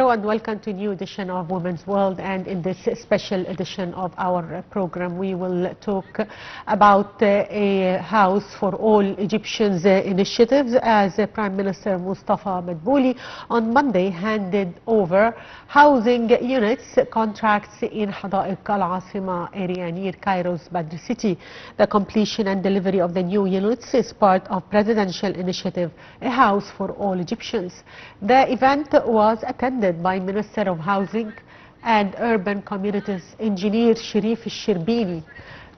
Hello and welcome to a new edition of Women's World, and in this special edition of our program we will talk about a House for All Egyptians initiatives as Prime Minister Mustafa Madbouli on Monday handed over housing units contracts in Hadaiq al-Asima area near Cairo's Badr City. The completion and delivery of the new units is part of presidential initiative A House for All Egyptians. The event was attended by Minister of Housing and Urban Communities Engineer Sherif Shirbini.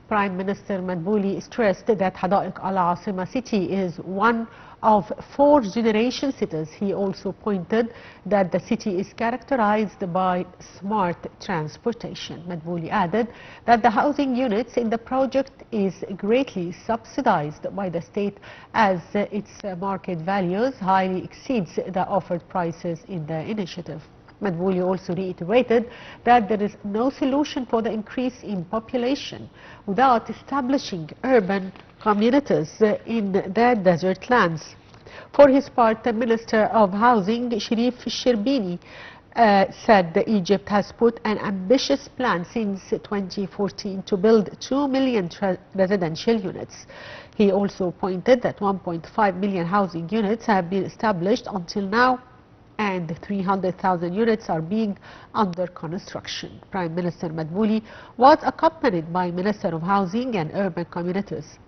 Prime Minister Madbouli stressed that Hadaiq al-Asima city is one of 4 generation cities. He also pointed that the city is characterized by smart transportation. Madbouli added that the housing units in the project is greatly subsidized by the state as its market values highly exceeds the offered prices in the initiative. Madbouli also reiterated that there is no solution for the increase in population without establishing urban communities in the desert lands. For his part, the Minister of Housing, Sherif Shirbini, said that Egypt has put an ambitious plan since 2014 to build 2 million residential units. He also pointed that 1.5 million housing units have been established until now, and 300,000 units are being under construction. Prime Minister Madbouli was accompanied by Minister of Housing and Urban Communities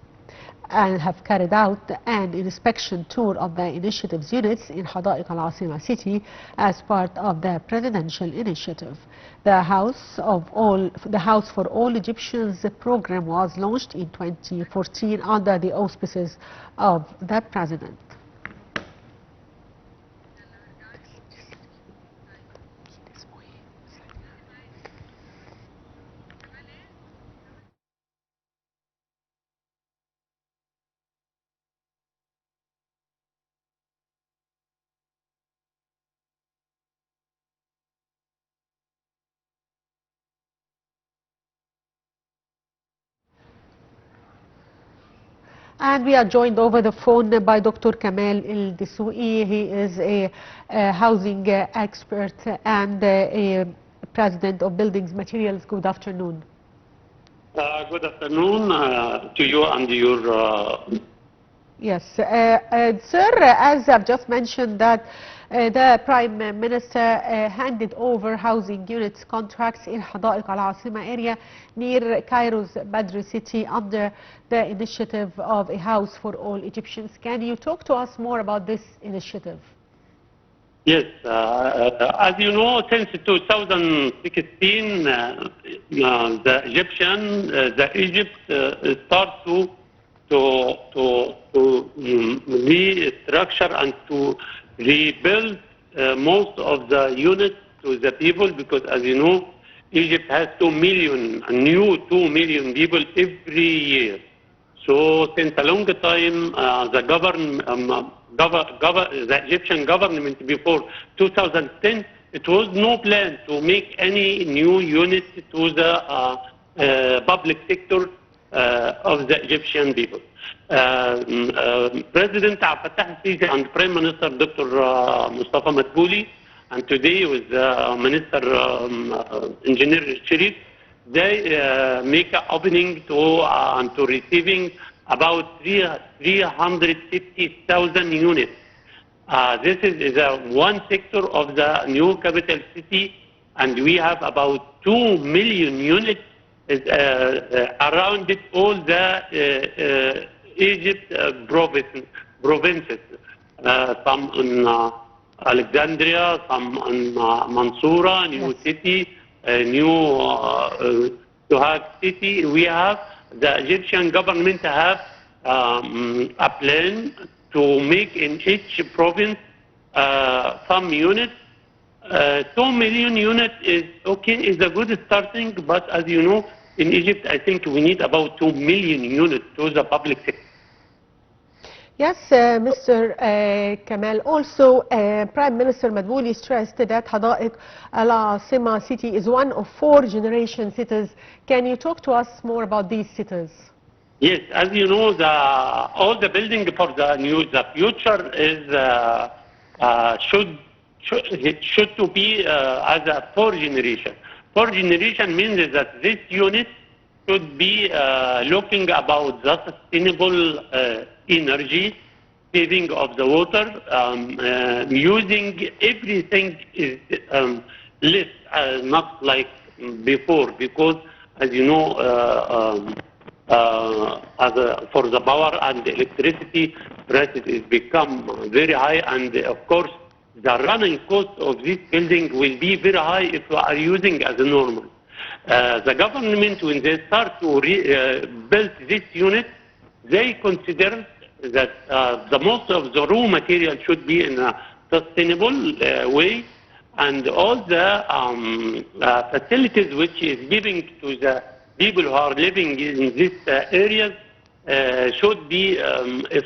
and have carried out an inspection tour of the initiative's units in Hadaiq al-Asima city as part of the presidential initiative. The House for All Egyptians program was launched in 2014 under the auspices of the President. And we are joined over the phone by Dr. Kamal Desouky. He is a housing expert and a president of Buildings Materials. Good afternoon. Good afternoon to you and your... Yes, sir, as I've just mentioned that the Prime Minister handed over housing units contracts in Hadaiq al-Asima area near Cairo's Badr City under the initiative of A House for All Egyptians. Can you talk to us more about this initiative? Yes, as you know, since 2016, Egypt start to restructure and to rebuild most of the units to the people, because as you know, Egypt has 2 million people every year. So since a long time, the Egyptian government before 2010, it was no plan to make any new units to the public sector of the Egyptian people. President Abdel Fattah al-Sisi and Prime Minister Dr. Mustafa Madbouli, and today with Minister Engineer Sherif, they make an opening to receiving about 350,000 units. This is one sector of the new capital city, and we have about 2 million units around it, all the Egypt provinces, some in Alexandria, some in Mansoura, New City, New Sohag City. We have, the Egyptian government have a plan to make in each province some units. 2 million units is okay, is a good starting, but as you know, in Egypt, I think we need about 2 million units to the public sector. Yes, Mr. Kamal. Also, Prime Minister Madbouli stressed that Hadaiq al-Asima city is one of 4 generation cities. Can you talk to us more about these cities? Yes, as you know, all the building for the future is should it should to be as a 4th generation. 4th generation means that this unit should be looking about the sustainable energy, saving of the water, using everything is less, not like before, because as you know, for the power and the electricity prices is become very high, and of course the running cost of this building will be very high if we are using as a normal. The government, when they start to build this unit, they consider that the most of the raw material should be in a sustainable way, and all the facilities which is giving to the people who are living in these areas should be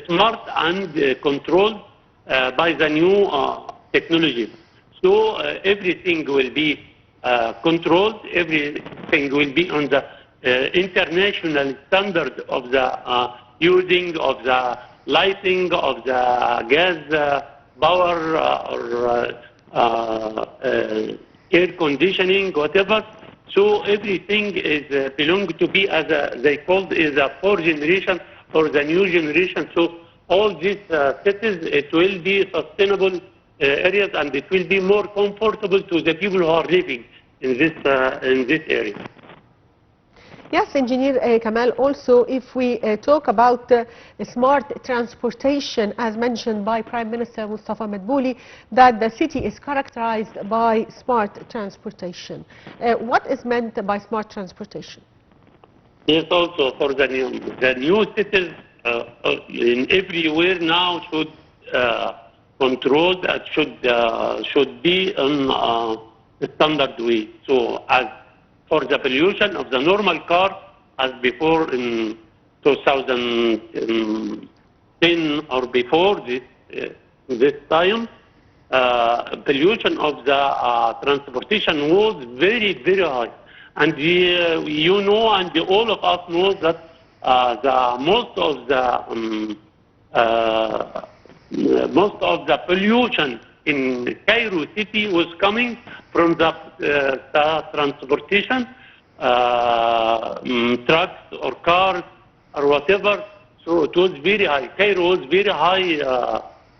smart and controlled by the new technology. So everything will be controlled, everything will be on the international standard of the using of the lighting, of the gas power or air conditioning, whatever. So everything is belong to be as they called is a 4th generation or the new generation. So all these cities, it will be sustainable areas, and it will be more comfortable to the people who are living in this area. Yes, Engineer Kamal, also if we talk about smart transportation, as mentioned by Prime Minister Mustafa Madbouli, that the city is characterized by smart transportation. What is meant by smart transportation? Yes, also for the new cities in everywhere now should control that should be in a standard way. So as for the pollution of the normal car, as before in 2010 or before this time, pollution of the transportation was very, very high. And you know, and all of us know that most of the pollution in Cairo city was coming from the transportation, trucks or cars or whatever. So it was very high. Cairo was very high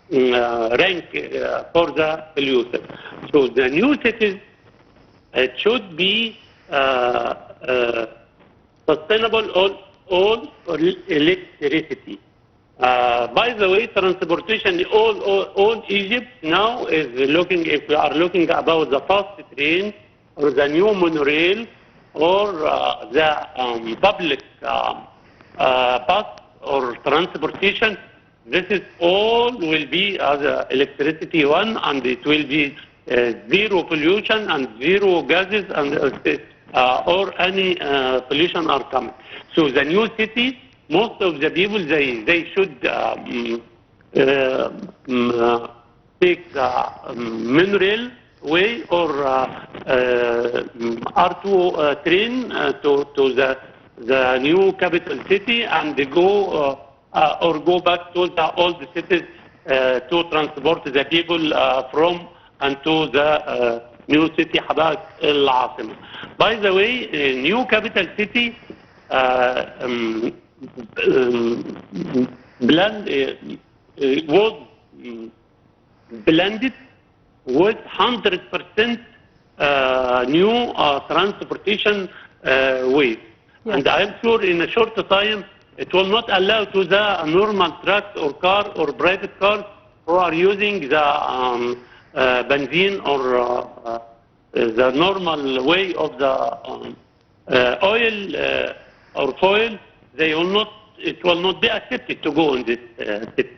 rank for the pollution. So the new cities, it should be sustainable all electricity. By the way, transportation, all Egypt now is looking, if we are looking about the fast train or the new monorail or the public bus or transportation, this is all will be as electricity one, and it will be zero pollution and zero gases and or any pollution are coming. So the new city, most of the people, they should take the monorail way or R2 train to the new capital city, and they go or go back to the old cities to transport the people from and to the new city Habak al-Asim. By the way, new capital city was blended with 100% new transportation ways. Yes. And I am sure in a short time it will not allow to the normal trucks or car or private cars who are using the benzene or the normal way of the oil or fuel. They will not. It will not be accepted to go in this city.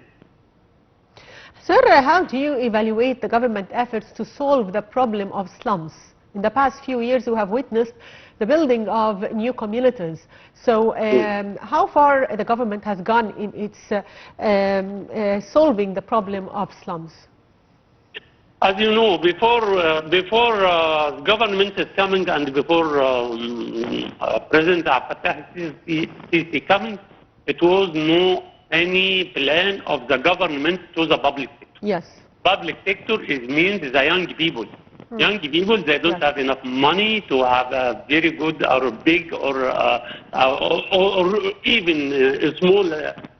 Sir, how do you evaluate the government efforts to solve the problem of slums? In the past few years, you have witnessed the building of new communities. So how far the government has gone in its solving the problem of slums? As you know, before government is coming and before President Abdel Fattah al-Sisi coming, it was no any plan of the government to the public sector. Yes. public sector means the young people. Young people, they don't have enough money to have a very good or big or even a small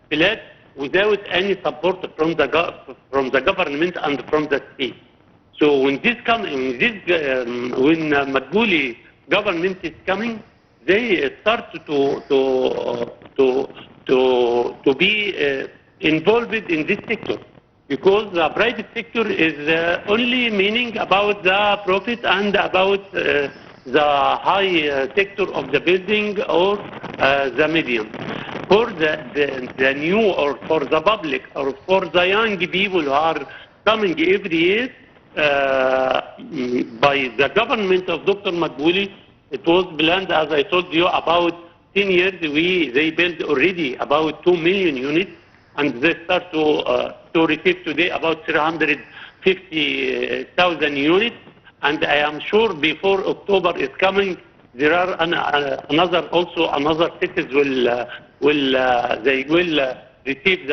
flat without any support from the government and from the state. So when Madbuli government is coming, they start to be involved in this sector, because the private sector is only meaning about the profit and about the high sector of the building or the medium. For the new or for the public or for the young people who are coming every year, by the government of Dr. Madbuli, it was planned, as I told you, about 10 years. They built already about 2 million units, and they start to receive today about 350,000 units. And I am sure before October is coming, there are another cities they will receive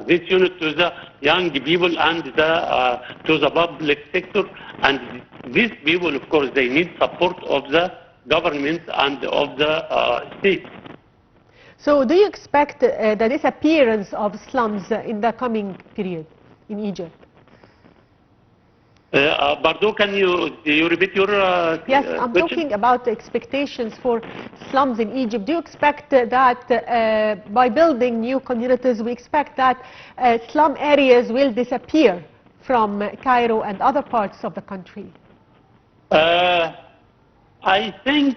this unit to the young people and to the public sector. And these people, of course, they need support of the government and of the state. So do you expect the disappearance of slums in the coming period in Egypt? Bardo, can you repeat your Yes, I'm question? talking about the expectations for slums in Egypt. Do you expect that by building new communities, we expect that slum areas will disappear from Cairo and other parts of the country? I think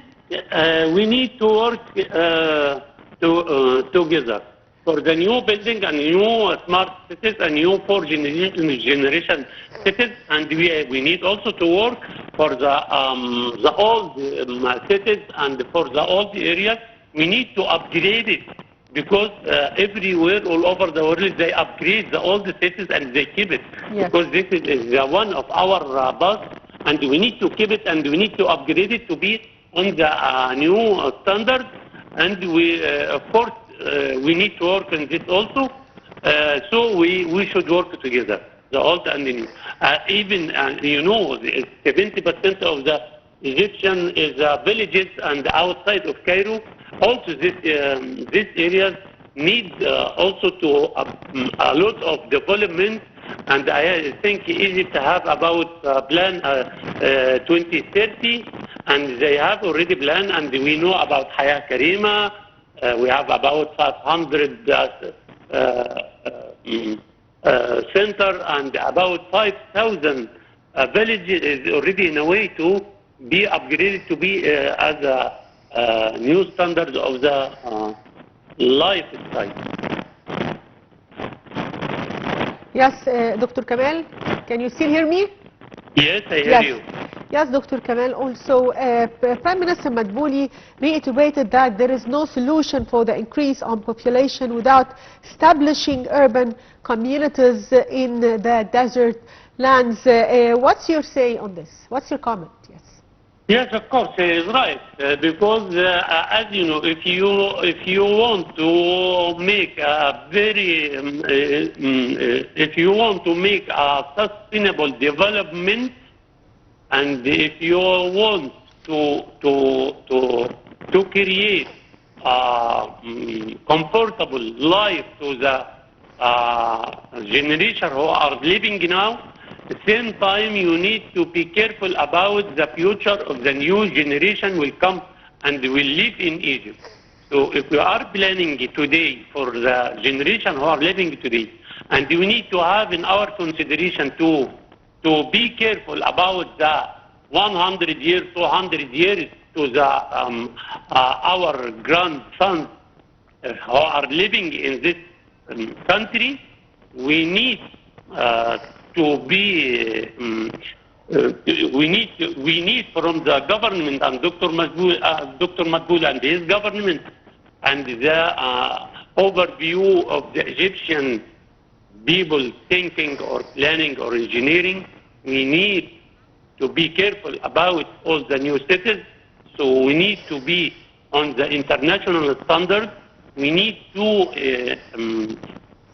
we need to work together for the new building and new smart cities and new fourth generation cities, and we need also to work for the old cities and for the old areas. We need to upgrade it, because everywhere all over the world they upgrade the old cities and they keep it. Yes. Because this is one of our bus, and we need to keep it and we need to upgrade it to be on the new standards. And we, of course, we need to work on this also. So we should work together, the old and the new. Even, 70% of the Egyptian is villages and outside of Cairo. Also, these areas need also to a lot of development. And I think Egypt have about plan 2030, and they have already planned, and we know about Haya Karima. We have about 500 center and about 5,000 villages is already in a way to be upgraded to be as a new standard of the lifestyle. Yes, Dr. Kamal, can you still hear me? Yes, I hear you. Yes, Dr. Kamal. Also, Prime Minister Madbuli reiterated that there is no solution for the increase on population without establishing urban communities in the desert lands. What's your say on this? What's your comment? Yes. Yes, of course, he is right. Because, as you know, if you want to make a sustainable development, and if you want to create a comfortable life to the generation who are living now, at the same time you need to be careful about the future of the new generation will come and will live in Egypt. So if we are planning today for the generation who are living today, and we need to have in our consideration to be careful about the 100 years, 200 years to the our grandsons who are living in this country, we need to be we need from the government and Dr. Madbuli and his government and the overview of the Egyptian people thinking or planning or engineering. We need to be careful about all the new cities. So we need to be on the international standards. We need to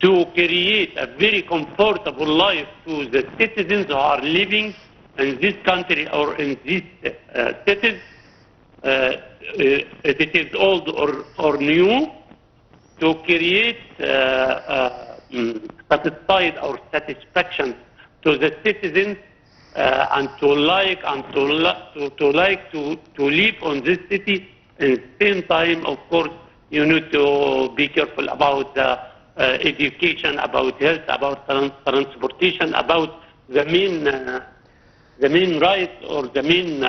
to create a very comfortable life to the citizens who are living in this country or in these cities, it is old or new, to create satisfied or satisfaction to the citizens and to live on this city. At the same time, of course, you need to be careful about education, about health, about transportation, about the main rights or the main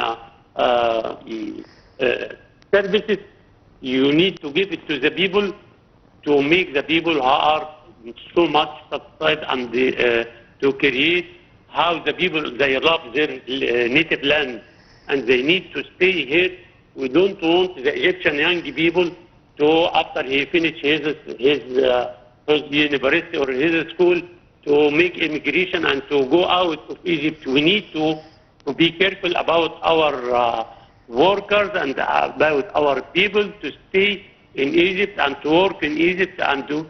services. You need to give it to the people to make the people who are so much satisfied and to create how the people, they love their native land and they need to stay here. We don't want the Egyptian young people to, after he finish his university or his school, to make immigration and to go out of Egypt. We need to be careful about our workers and about our people to stay in Egypt and to work in Egypt and to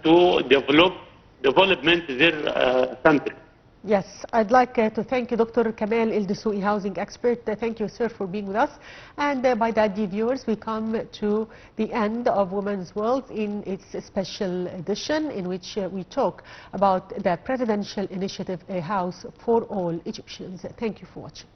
development their country. Yes, I'd like to thank you, Dr. Kamal, Desouky, housing expert. Thank you, sir, for being with us. And by that, dear viewers, we come to the end of Women's World in its special edition, in which we talk about the presidential initiative, A House for All Egyptians. Thank you for watching.